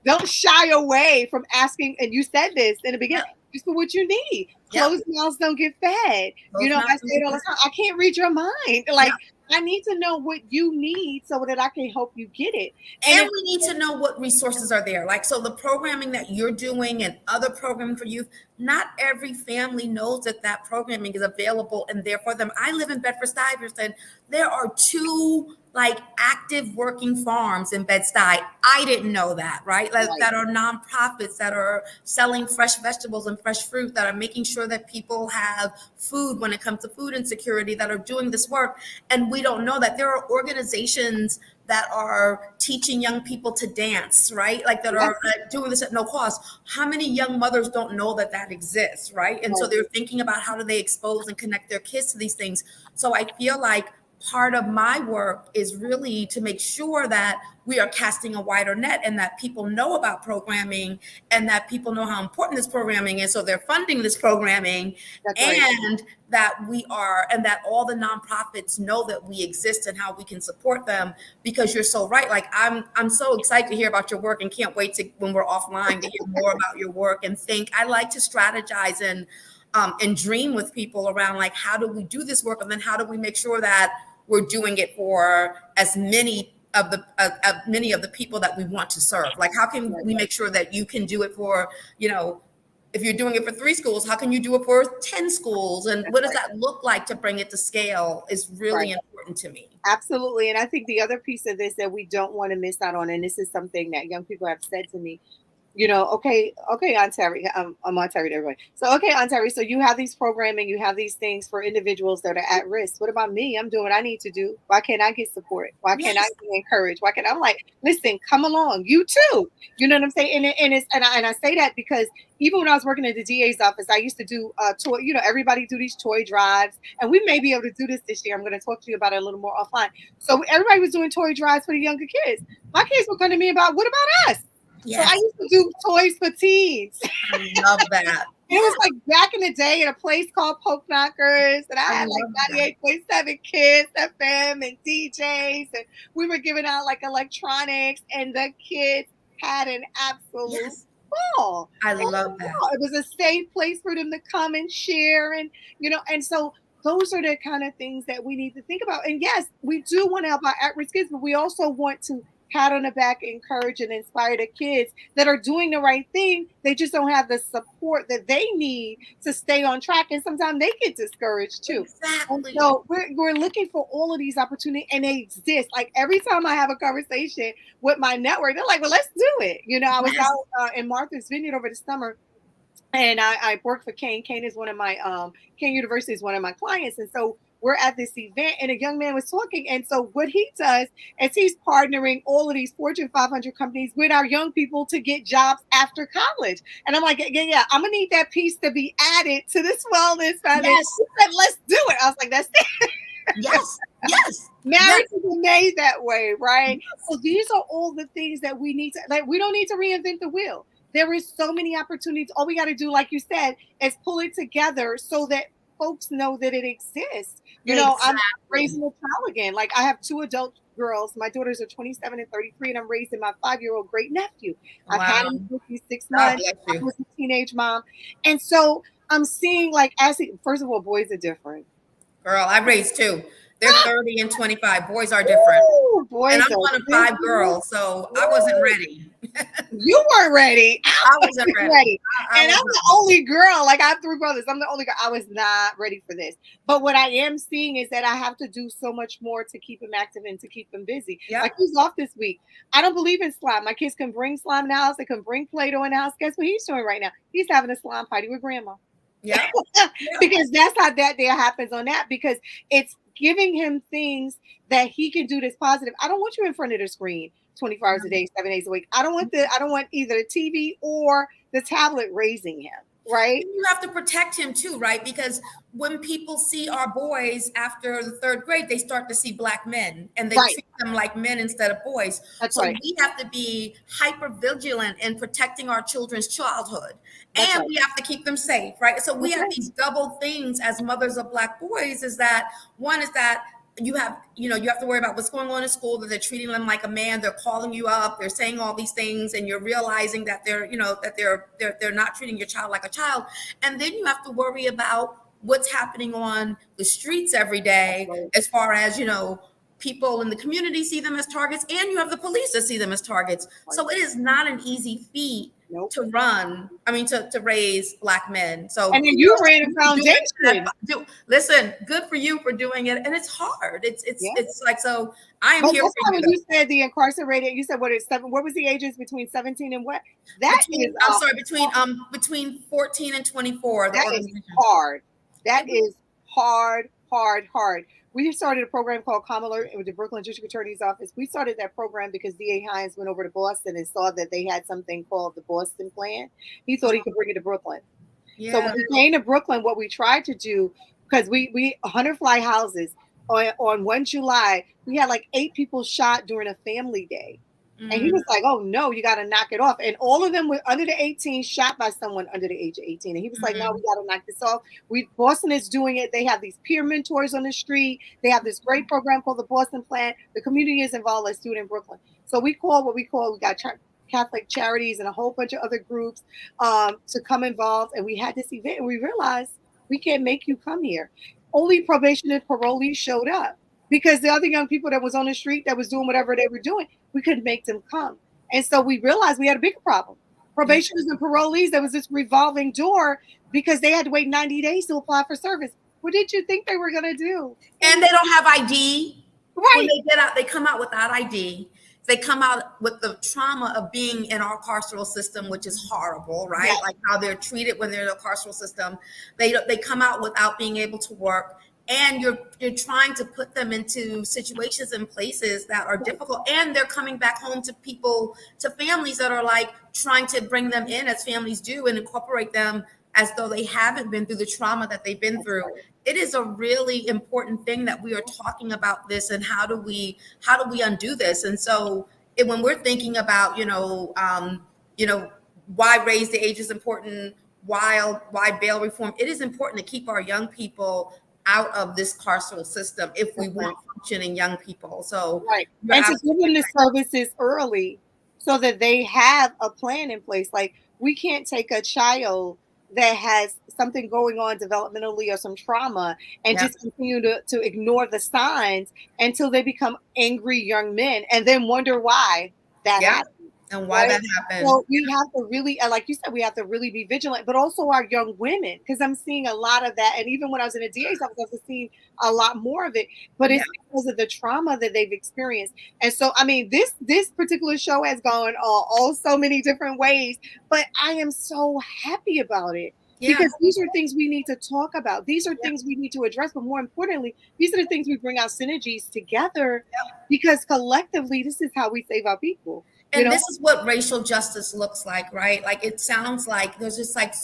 don't shy away from asking. And you said this in the beginning, just for what you need. Yep. Closed mouths don't get fed. Closed I mouths say it all the time. I can't read your mind. Like, I need to know what you need so that I can help you get it. And we need to know what resources are there. Like, so the programming that you're doing and other programming for youth, not every family knows that programming is available and there for them. I live in Bedford-Stuyvesant. There are 2 like active working farms in Bed-Stuy. I didn't know that, right? That are nonprofits that are selling fresh vegetables and fresh fruit, that are making sure that people have food when it comes to food insecurity, that are doing this work. And we don't know that there are organizations that are teaching young people to dance, right? Like that are doing this at no cost. How many young mothers don't know that exists, right? And so they're thinking about how do they expose and connect their kids to these things. So I feel like part of my work is really to make sure that we are casting a wider net and that people know about programming and that people know how important this programming is. So they're funding this programming. That's and that that all the nonprofits know that we exist and how we can support them, because you're so right. Like I'm so excited to hear about your work and can't wait to, when we're offline, to hear more about your work and think. I like to strategize and dream with people around like, how do we do this work? And then how do we make sure that we're doing it for as many of the people that we want to serve? Like, how can we make sure that you can do it for, if you're doing it for 3 schools, how can you do it for 10 schools? And what does that look like to bring it to scale is really important to me. Absolutely. And I think the other piece of this that we don't want to miss out on, and this is something that young people have said to me, Okay, Aunt Terry, I'm Aunt Terry to everybody. So, okay, Aunt Terry, so you have these programming, you have these things for individuals that are at risk. What about me? I'm doing what I need to do. Why can't I get support? Why can't I Yes. be encouraged? Why can't I'm like, listen, come along, you too. You know what I'm saying? And I say that because even when I was working at the DA's office, I used to do toy. Everybody do these toy drives, and we may be able to do this year. I'm going to talk to you about it a little more offline. So everybody was doing toy drives for the younger kids. My kids were coming to me about, what about us? So I Yes. used to do toys for teens. I love that. It was like back in the day at a place called Poke Knockers, and I I had love like 98.7 Kids FM and DJs, and we were giving out like electronics, and the kids had an absolute Yes. ball. I Oh, love that. it was a safe place for them to come and share, and so those are the kind of things that we need to think about. And yes, we do want to help our at-risk kids, but we also want to pat on the back, encourage and inspire the kids that are doing the right thing. They just don't have the support that they need to stay on track. And sometimes they get discouraged too. And Exactly. so we're looking for all of these opportunities, and they exist. Like every time I have a conversation with my network, they're like, well, let's do it. I was Yes. out in Martha's Vineyard over the summer, and I work for Kane. Kane is one of my Kane University is one of my clients, and so we're at this event, and a young man was talking. And so what he does is he's partnering all of these Fortune 500 companies with our young people to get jobs after college. And I'm like, yeah, I'm gonna need that piece to be added to this wellness foundation. Yes. He said, let's do it. I was like, that's it. Yes. Yes. Marriage is made that way, right? So these are all the things that we need to, like, we don't need to reinvent the wheel. There is so many opportunities. All we got to do, like you said, is pull it together so that folks know that it exists. I'm raising a child again. Like I have two adult girls. My daughters are 27 and 33, and I'm raising my 5-year-old great nephew. I've had him for 6 God months. bless I you. was a teenage mom. And so I'm seeing like, first of all, boys are different. Girl, I raised two. They're 30 and 25. Boys are different. Ooh, boys And I'm are one of 5 different. girls, so I wasn't ready. You weren't ready. I wasn't ready. And I'm the only girl. Like I have 3 brothers. I'm the only girl. I was not ready for this. But what I am seeing is that I have to do so much more to keep him active and to keep him busy. Yep. Like he's off this week. I don't believe in slime. My kids can bring slime in the house. They can bring Play-Doh in the house. Guess what he's doing right now? He's having a slime party with grandma. Yeah. Because that's how that day happens on that, because it's giving him things that he can do that's positive. I don't want you in front of the screen 24 hours a day, 7 days a week. I don't want either the TV or the tablet raising him, right? You have to protect him too, right? Because when people see our boys after the 3rd grade, they start to see Black men and they treat them like men instead of boys. That's so right. We have to be hyper vigilant in protecting our children's childhood. That's and right. we have to keep them safe, right? So we have these double things as mothers of Black boys, is that one is that you have to worry about what's going on in school, that they're treating them like a man, they're calling you up, they're saying all these things, and you're realizing that they're not treating your child like a child. And then you have to worry about what's happening on the streets every day, as far as, people in the community see them as targets, and you have the police that see them as targets. So it is not an easy feat to raise Black men. So and then you ran a foundation. Listen, good for you for doing it, and it's hard. It's like, so I am here for you. When you said the incarcerated, you said what is 7? What was the ages between 17 and what? Between 14 and 24. That is hard. That is hard. We started a program called Calm Alert with the Brooklyn District Attorney's Office. We started that program because D.A. Hines went over to Boston and saw that they had something called the Boston Plan. He thought he could bring it to Brooklyn. Yeah. So when we came to Brooklyn, what we tried to do, because we 100 fly houses on 1 July, we had like 8 people shot during a family day. And he was like, oh, no, you got to knock it off. And all of them were under the 18, shot by someone under the age of 18. And he was like, no, we got to knock this off. Boston is doing it. They have these peer mentors on the street. They have this great program called the Boston Plan. The community is involved. Let's do it in Brooklyn. So we got Catholic Charities and a whole bunch of other groups to come involved. And we had this event, and we realized we can't make you come here. Only probation and parolees showed up, because the other young people that was on the street that was doing whatever they were doing, we couldn't make them come. And so we realized we had a bigger problem. Probationers and parolees, there was this revolving door because they had to wait 90 days to apply for service. What did you think they were going to do? And they don't have ID. Right. When they get out, they come out without ID. they come out with the trauma of being in our carceral system, which is horrible, right? Yes. Like how they're treated when they're in the carceral system. They come out without being able to work, and you're trying to put them into situations and places that are difficult, and they're coming back home to families that are like trying to bring them in as families do and incorporate them as though they haven't been through the trauma that they've been through. It is a really important thing that we are talking about this, and how do we undo this? And so when we're thinking about why raise the age is important, why bail reform, it is important to keep our young people out of this carceral system if we want functioning young people. So right, and to give them the services early so that they have a plan in place. Like, we can't take a child that has something going on developmentally or some trauma and just continue to ignore the signs until they become angry young men and then wonder why that happened. And why that happened. So we have to really, like you said, we have to really be vigilant, but also our young women, because I'm seeing a lot of that. And even when I was in a DA's office, I was seeing a lot more of it, but it's because of the trauma that they've experienced. And so, I mean, this particular show has gone all so many different ways, but I am so happy about it. Because these are things we need to talk about. These are things we need to address. But more importantly, these are the things we bring our synergies together, because collectively, this is how we save our people. And this is what racial justice looks like, right? Like, it sounds like there's just like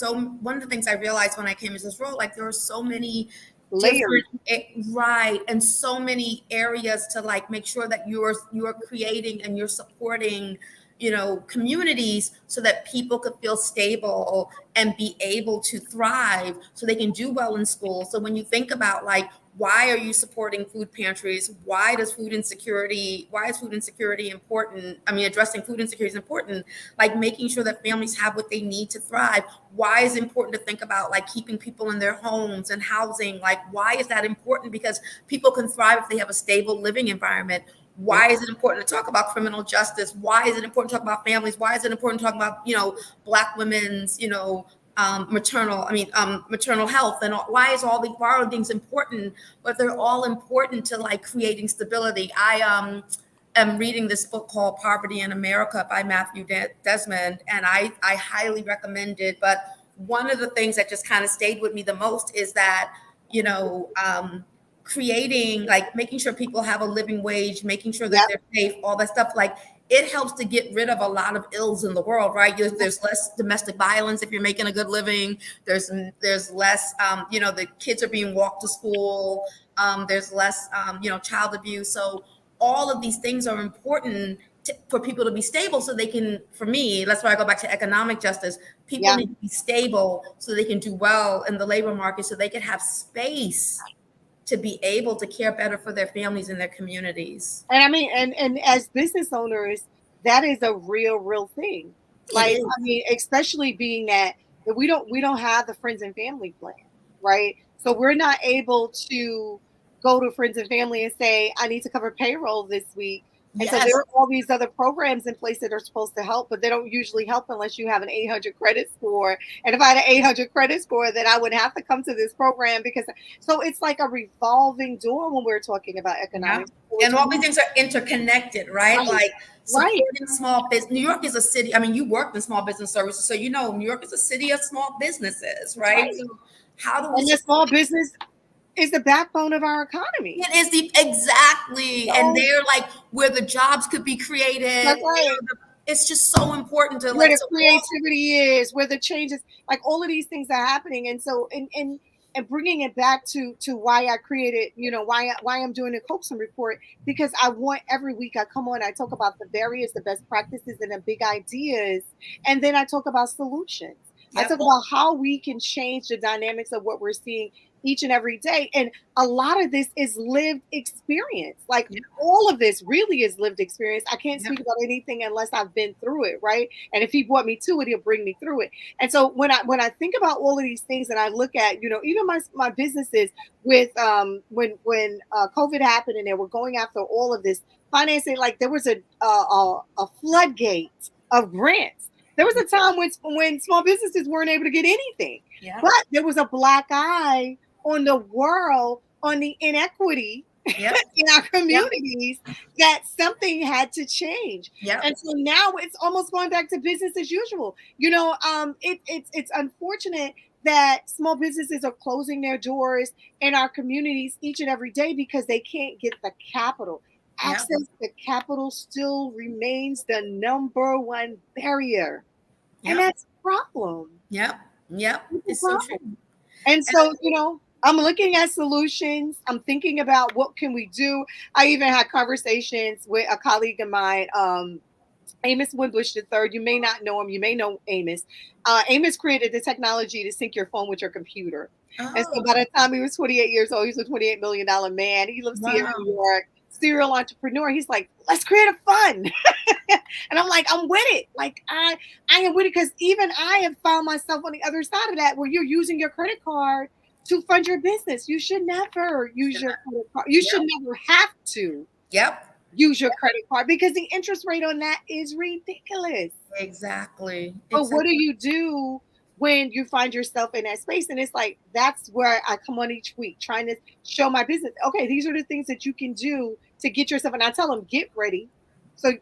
one of the things I realized when I came into this role, like there are so many layers, right, and so many areas to like make sure that you're creating and you're supporting, communities so that people could feel stable and be able to thrive, so they can do well in school. So when you think about like, why are you supporting food pantries? Why is food insecurity important? I mean, addressing food insecurity is important, like making sure that families have what they need to thrive. Why is it important to think about like keeping people in their homes and housing? Like, why is that important? Because people can thrive if they have a stable living environment. Why is it important to talk about criminal justice? Why is it important to talk about families? Why is it important to talk about, Black women's, maternal health, and why are things important? But they're all important to like creating stability. I am reading this book called Poverty in America by Matthew Desmond, and I highly recommend it. But one of the things that just kind of stayed with me the most is that, creating, like making sure people have a living wage, making sure that they're safe, all that stuff, like it helps to get rid of a lot of ills in the world, right? There's less domestic violence if you're making a good living. There's less, the kids are being walked to school. There's less, child abuse. So all of these things are important for people to be stable, so they can, for me, that's why I go back to economic justice. People need to be stable so they can do well in the labor market, so they can have space to be able to care better for their families and their communities. And I mean, and as business owners, that is a real thing. Like, I mean, especially being that we don't have the friends and family plan, right? So we're not able to go to friends and family and say, I need to cover payroll this week. And so there are all these other programs in place that are supposed to help, but they don't usually help unless you have an 800 credit score. And if I had an 800 credit score, then I would have to come to this program, because so it's like a revolving door when we're talking about economics. And all these things are interconnected, right? Like supporting small business. New York is a city. I mean, you worked in small business services, so New York is a city of small businesses, right? So how do we? And the small business is the backbone of our economy. It is and they're like where the jobs could be created. That's right. It's just so important to where the creativity is, where the changes, like all of these things are happening. And so, and bringing it back to why I created, why I'm doing a Coaxum Report, because I want every week I come on, I talk about the best practices and the big ideas, and then I talk about solutions. I talk about how we can change the dynamics of what we're seeing each and every day. And a lot of this is lived experience. Like all of this really is lived experience. I can't speak about anything unless I've been through it, right? And if he brought me to it, he'll bring me through it. And so when I think about all of these things, and I look at, even my businesses with when COVID happened and they were going after all of this financing, like there was a floodgate of grants. There was a time when small businesses weren't able to get anything, but there was a black eye on the world, on the inequity Yep. in our communities that something had to change. Yep. And so now it's almost going back to business as usual. It's unfortunate that small businesses are closing their doors in our communities each and every day because they can't get the capital. Yep. Access to capital still remains the number one barrier. Yep. And that's a problem. Yep. It's so true. And so, I'm looking at solutions. I'm thinking about what can we do. I even had conversations with a colleague of mine, Amos Winbush III. You may not know him. You may know Amos. Amos created the technology to sync your phone with your computer. Oh. And so by the time he was 28 years old, he was a $28 million man. He lives here in New York, serial entrepreneur. He's like, let's create a fund. And I'm like, I'm with it. Like, I am with it because even I have found myself on the other side of that where you're using your credit card to fund your business. You should never use your credit card. You should never have to. Use your credit card because the interest rate on that is ridiculous. Exactly. But what do you do when you find yourself in that space? And it's like, that's where I come on each week trying to show my business. Okay, these are the things that you can do to get yourself. And I tell them, get ready. So,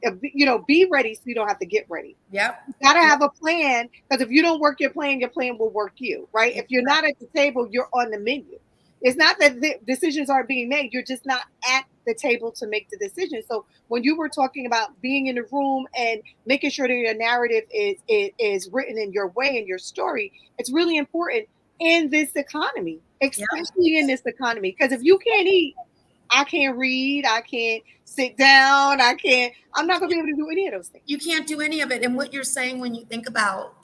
be ready so you don't have to get ready. Yep. You got to have a plan because if you don't work your plan will work you, right? Exactly. If you're not at the table, you're on the menu. It's not that the decisions aren't being made. You're just not at the table to make the decision. So when you were talking about being in the room and making sure that your narrative is written in your way and your story, it's really important in this economy, especially in this economy. Because if you can't eat, I can't read, I can't sit down, I'm not going to be able to do any of those things. You can't do any of it. And what you're saying when you think about,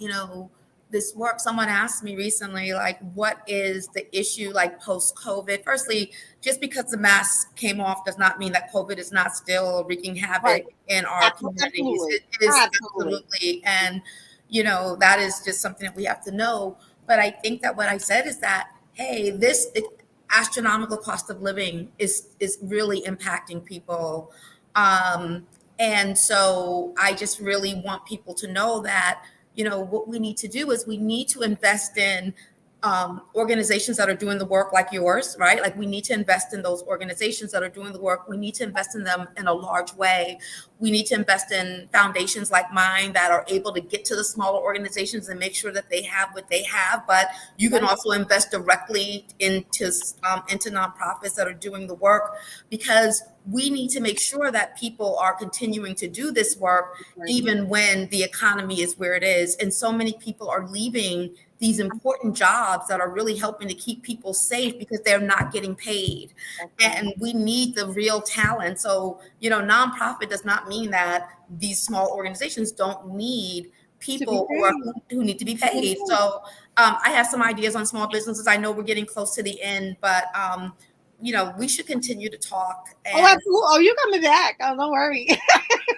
this work, someone asked me recently, like, what is the issue like post-COVID? Firstly, just because the mask came off does not mean that COVID is not still wreaking havoc in our communities. It is absolutely. And, that is just something that we have to know. But I think that what I said is that, hey, this astronomical cost of living is really impacting people. And so I just really want people to know that, what we need to do is we need to invest in organizations that are doing the work like yours, right? Like we need to invest in those organizations that are doing the work. We need to invest in them in a large way. We need to invest in foundations like mine that are able to get to the smaller organizations and make sure that they have what they have. But you can also invest directly into nonprofits that are doing the work, because we need to make sure that people are continuing to do this work, even when the economy is where it is. And so many people are leaving these important jobs that are really helping to keep people safe because they're not getting paid. And we need the real talent. So, nonprofit does not mean that these small organizations don't need people who need to be paid. So I have some ideas on small businesses. I know we're getting close to the end, but we should continue to talk. Oh, absolutely. Oh, you're coming back. Oh, don't worry.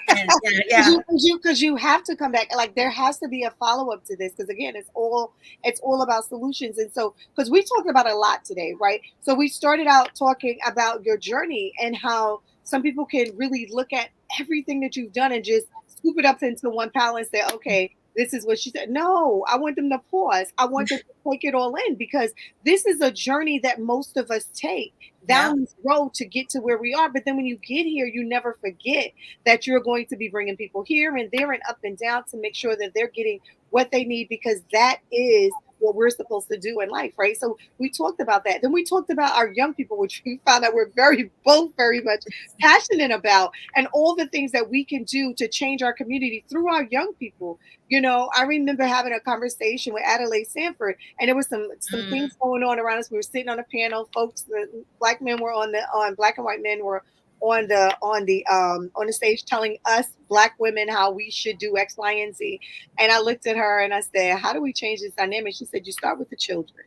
Because you have to come back. Like there has to be a follow-up to this. Because again, it's all about solutions. And so, because we talked about a lot today, right? So we started out talking about your journey and how some people can really look at everything that you've done and just scoop it up into one pile and say, okay, this is what she said. No, I want them to pause. I want them to take it all in, because this is a journey that most of us take down this road to get to where we are. But then when you get here, you never forget that you're going to be bringing people here and there and up and down to make sure that they're getting what they need, because that is what we're supposed to do in life, right? So we talked about that. Then we talked about our young people, which we found out we're both very much passionate about, and all the things that we can do to change our community through our young people. I remember having a conversation with Adelaide Sanford, and there was some things going on around us. We were sitting on a panel, folks, black men were black and white men were on the stage telling us Black women how we should do X, Y, and Z. And I looked at her and I said, how do we change this dynamic? She said, you start with the children.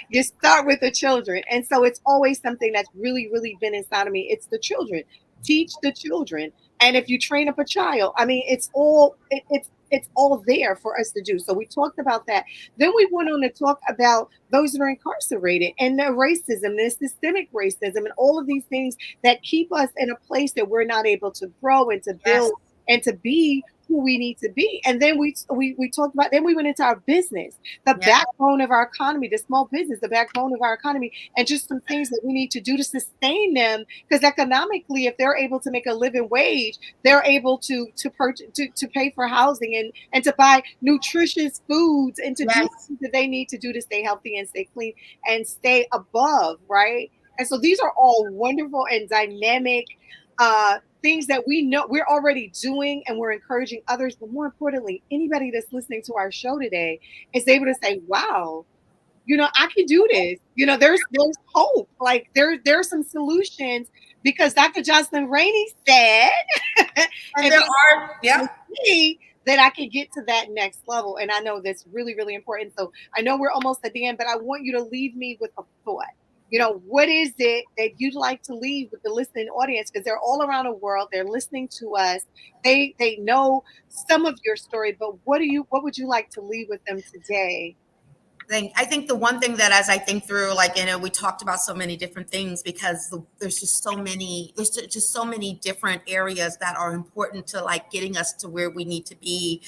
You start with the children. And so it's always something that's really, really been inside of me. It's the children. Teach the children. And if you train up a child, I mean, it's all there for us to do. So we talked about that. Then we went on to talk about those that are incarcerated and the racism, the systemic racism, and all of these things that keep us in a place that we're not able to grow and to build and to be who we need to be. And then we talked about, then we went into our business, the backbone of our economy, the small business, the backbone of our economy, and just some things that we need to do to sustain them. Because economically, if they're able to make a living wage, they're able to purchase, to pay for housing and to buy nutritious foods and to do things that they need to do to stay healthy and stay clean and stay above, right? And so these are all wonderful and dynamic things that we know we're already doing, and we're encouraging others. But more importantly, anybody that's listening to our show today is able to say, wow, I can do this. There's hope. Like there's some solutions, because Dr. Jocelyn Rainey said, and there are, that I can get to that next level. And I know that's really, really important. So I know we're almost at the end, but I want you to leave me with a thought. What is it that you'd like to leave with the listening audience? Because they're all around the world. They're listening to us. They know some of your story, but what would you like to leave with them today? I think the one thing that, as I think through, we talked about so many different things, because there's just so many different areas that are important to getting us to where we need to be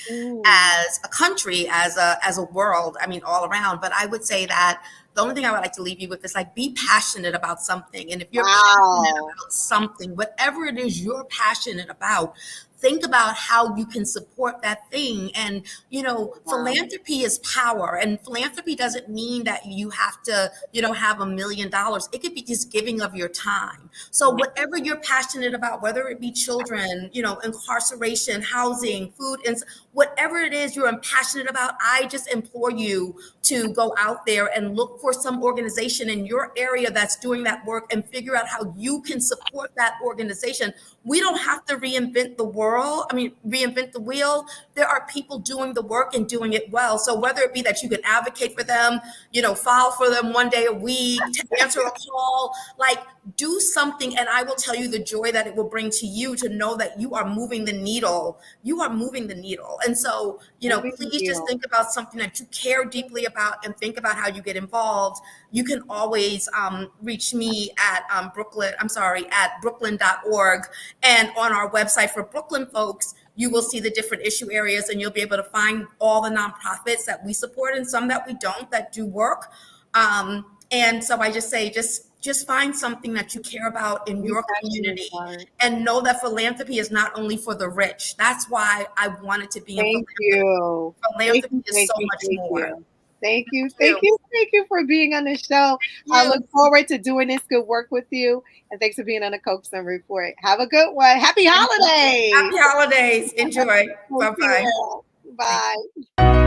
as a country, as a world. I mean, all around. But I would say that the only thing I would like to leave you with is be passionate about something. And if you're passionate about something, whatever it is you're passionate about, think about how you can support that thing. And, philanthropy is power. And philanthropy doesn't mean that you have to, have $1 million. It could be just giving of your time. So whatever you're passionate about, whether it be children, incarceration, housing, food, and whatever it is you're passionate about, I just implore you to go out there and look for some organization in your area that's doing that work and figure out how you can support that organization. We don't have to reinvent the wheel. There are people doing the work and doing it well. So whether it be that you can advocate for them, file for them one day a week, to answer a call, do something. And I will tell you the joy that it will bring to you to know that you are moving the needle. You are moving the needle. And so, please just think about something that you care deeply about and think about how you get involved. You can always reach me at brooklyn.org. And on our website for Brooklyn folks, you will see the different issue areas, and you'll be able to find all the nonprofits that we support and some that we don't, that do work. And so I just say, just find something that you care about in your community, and know that philanthropy is not only for the rich. That's why I wanted to be in philanthropy. Philanthropy is so much more. Thank you for being on the show. I look forward to doing this good work with you. And thanks for being on the Coaxum Report. Have a good one. Happy holidays. Happy holidays. Enjoy. Bye-bye. Bye.